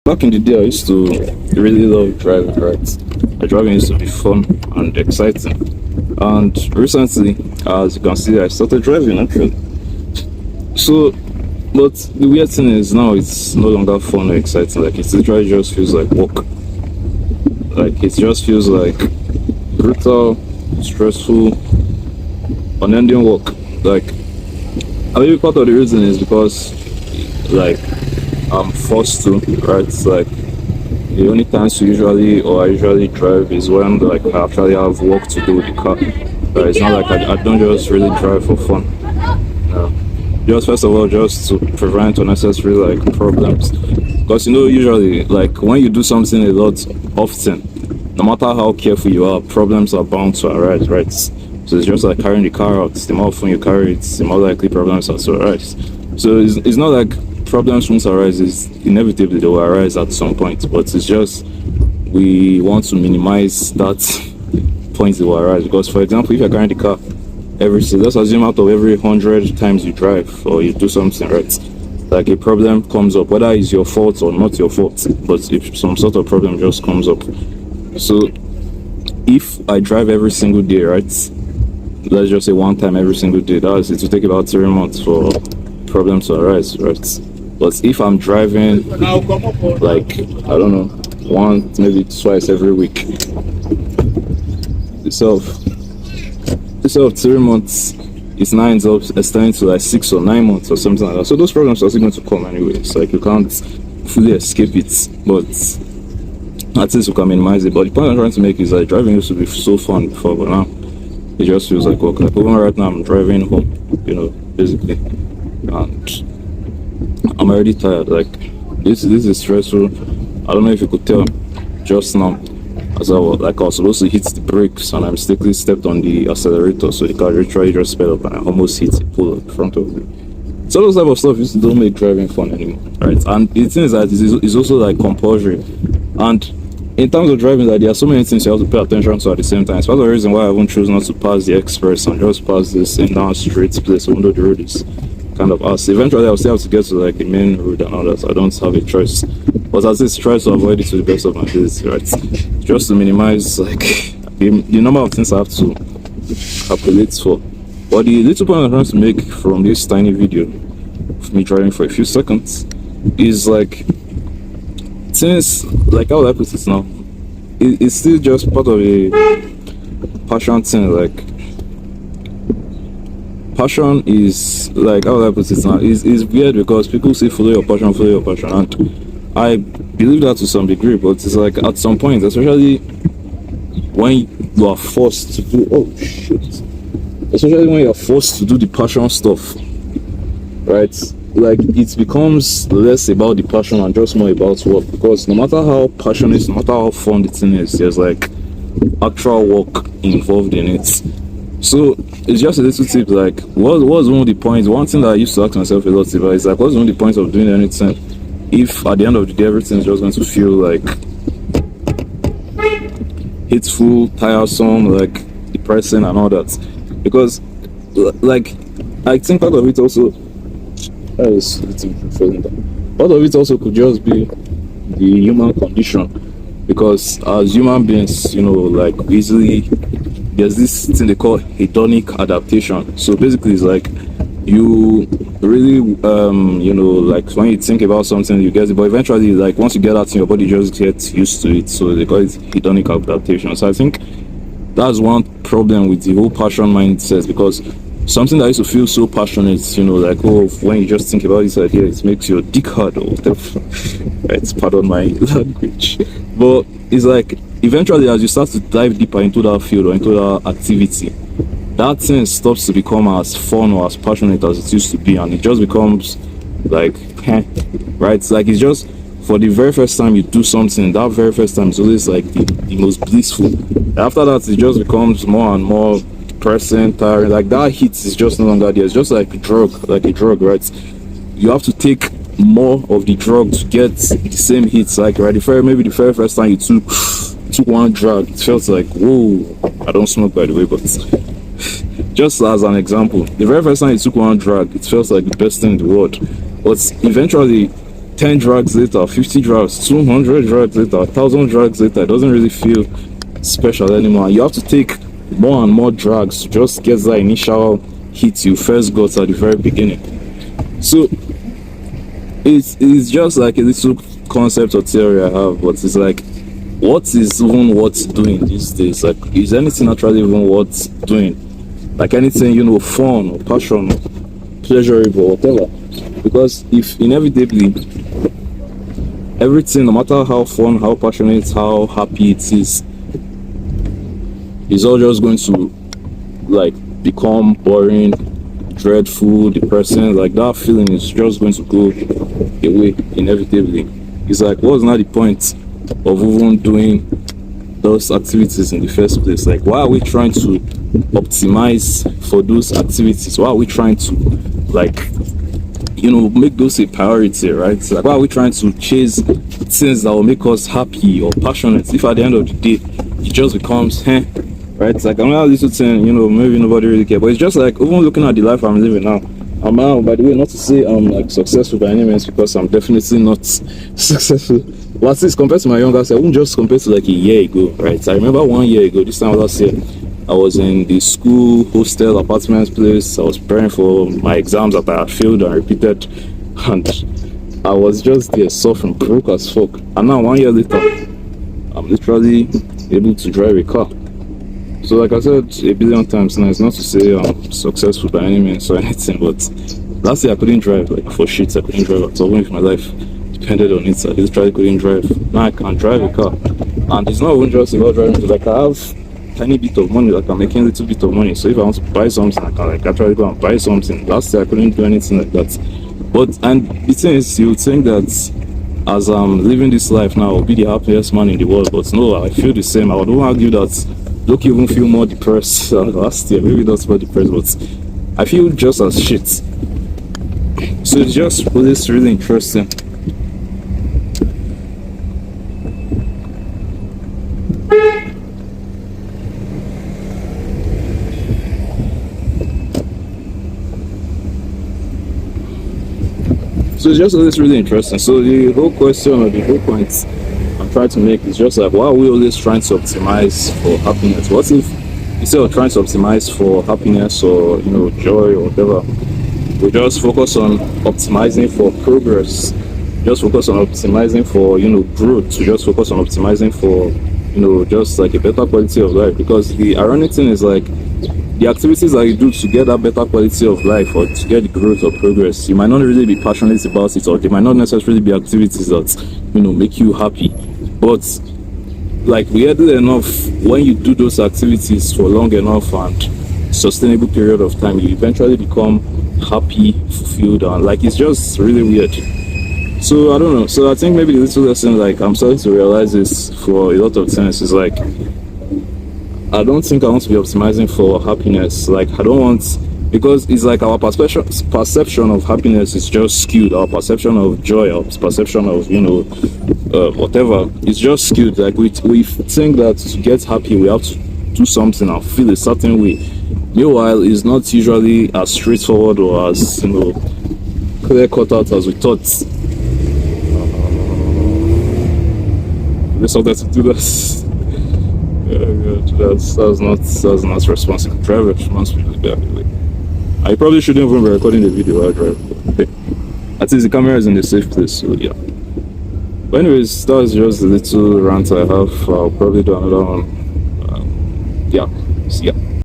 Back in the day, I used to really love driving, right? Driving used to be fun and exciting. And recently, as you can see, I started driving actually. So, but the weird thing is now it's no longer fun or exciting. Like, it literally just feels like work. Like, it just feels like brutal, stressful, unending work. Like, I mean, part of the reason is because, like, I'm forced to, right? It's like the only times I usually drive is when like I actually have work to do with the car. It's not like I don't just really drive for fun. Uh, just first of all, just to prevent unnecessary like problems. Because usually like when you do something a lot often, no matter how careful you are, problems are bound to arise, right? So it's just like carrying the car out. The more often you carry it, the more likely problems are to arise. So it's not like problems won't arise, is inevitably they will arise at some point, but it's just we want to minimize that point they will arise. Because for example, if you're carrying the car let's assume out of every 100 times you drive or you do something, right, like a problem comes up, whether it's your fault or not your fault, but if some sort of problem just comes up. So if I drive every single day, right, let's just say one time every single day, it will take about 3 months for problems to arise, right? But if I'm driving like I don't know, once maybe twice every week, instead of 3 months, it's now ends up extending to like 6 or 9 months or something like that. So those problems are still going to come anyway. It's like you can't fully escape it, but at least you can minimize it. But the point I'm trying to make is that driving used to be so fun before, but now it just feels like work. Like even right now, I'm driving home, basically, and I'm already tired. Like this is stressful. I don't know if you could tell just now, as I was supposed to hit the brakes and I mistakenly stepped on the accelerator, so the car literally just sped up and I almost hit the pole in front of me. So those type of stuff used to don't make driving fun anymore, right? And the thing is that it's also like compulsory. And in terms of driving, that there are so many things you have to pay attention to at the same time. It's part of the reason why I won't choose not to pass the express and just pass this in down straight place, even though the road is kind of us. Eventually I'll still have to get to like the main road and all that, so I don't have a choice. But at least try to avoid it to the best of my ability, right? Just to minimize like the number of things I have to calculate for. But the little point I'm trying to make from this tiny video of me driving for a few seconds is like, since like how I put it now, it's still just part of a passion thing. Like passion is like how I put it now, is weird because people say follow your passion, and I believe that to some degree, but it's like at some point, especially when you are forced to do especially when you're forced to do the passion stuff, right? Like it becomes less about the passion and just more about work, because no matter how passionate, no matter how fun the thing is, there's like actual work involved in it. So it's just a little tip, like what's one of the points, one thing that I used to ask myself a lot about is like, what's one of the points of doing anything if at the end of the day everything is just going to feel like hateful, tiresome, like depressing and all that? Because like I think part of it also part of it also could just be the human condition, because as human beings, like easily there's this thing they call hedonic adaptation. So basically it's like you really like when you think about something you get it, but eventually like once you get that in your body, just gets used to it. So they call it hedonic adaptation. So I think that's one problem with the whole passion mindset, because something that used to feel so passionate, like when you just think about this idea, it makes your dick hard or whatever. Right, pardon my language. But it's like eventually as you start to dive deeper into that field or into that activity, that thing stops to become as fun or as passionate as it used to be, and it just becomes like right? It's like, it's just for the very first time you do something, that very first time is always like the most blissful. After that it just becomes more and more depressing, tiring. Like that heat is just no longer there. It's just like a drug, right? You have to take more of the drug to get the same hits. Like right, maybe the very first time you took one drug, it felt like, whoa. I don't smoke, by the way, but just as an example, the very first time you took one drug, it felt like the best thing in the world. But eventually 10 drugs later, 50 drugs, 200 drugs later, 1,000 drugs later, it doesn't really feel special anymore. You have to take more and more drugs to just get that initial hit you first got at the very beginning. So it's just like a little concept or theory I have, but it's like, what is even worth doing these days? Like, is anything actually even worth doing? Like anything, you know, fun or passion or pleasurable or whatever. Because if inevitably everything, no matter how fun, how passionate, how happy it is all just going to like become boring, dreadful, depressing. Like that feeling is just going to go away inevitably. It's like, what's not the point of even doing those activities in the first place? Like, why are we trying to optimize for those activities? Why are we trying to, like, you know, make those a priority, right? Like, why are we trying to chase things that will make us happy or passionate if at the end of the day it just becomes right? It's like another little thing, you know, maybe nobody really cares, but it's just like, even looking at the life I'm living now, I'm now, by the way, not to say I'm like successful by any means, because I'm definitely not successful. Well, at least compared to my younger self, I wouldn't just compare to like a year ago, right? I remember 1 year ago, this time last year, I was in the school hostel apartment place. I was preparing for my exams that I had failed and repeated, and I was just there suffering, broke as fuck. And now 1 year later, I'm literally able to drive a car. So like I said a billion times now, it's not to say I'm successful by any means or anything, but last year I couldn't drive, like for shit, I couldn't drive at all. Even if my life depended on it, I literally couldn't drive. Now I can drive a car. And it's not even just about driving, like I have tiny bit of money, like I'm making a little bit of money. So if I want to buy something, I can like actually go and buy something. Last year I couldn't do anything like that. But, and the thing is, you would think that as I'm living this life now, I'll be the happiest man in the world, but no, I feel the same. I would argue that look, even feel more depressed last year, maybe not more depressed, but I feel just as shit. So it's just really interesting. So it's just always really interesting. So the whole question or the whole point I'm trying to make is just like, why are we always trying to optimize for happiness? What if instead of trying to optimize for happiness or, you know, joy or whatever, we just focus on optimizing for progress, just focus on optimizing for, you know, growth, to just focus on optimizing for, you know, just like a better quality of life? Because the ironic thing is, like, the activities that you do to get that better quality of life or to get the growth or progress, you might not really be passionate about it, or they might not necessarily be activities that, you know, make you happy. But like, weirdly enough, when you do those activities for long enough and sustainable period of time, you eventually become happy, fulfilled, and like, it's just really weird. So I don't know. So I think maybe the little lesson, like, I'm starting to realize this for a lot of things, is like, I don't think I want to be optimizing for happiness. Like, I don't want, because it's like our perception of happiness is just skewed. Our perception of joy, our perception of, you know, whatever, is just skewed. Like, we think that to get happy we have to do something and feel a certain way. Meanwhile, it's not usually as straightforward or as, you know, clear cut out as we thought. They started to do this. That's not responsible. Driver must be really bad. I probably shouldn't even be recording the video while I drive. Okay. At least the camera is in a safe place, so yeah. But anyways, that was just a little rant I have. I'll probably do another one. Yeah. See ya.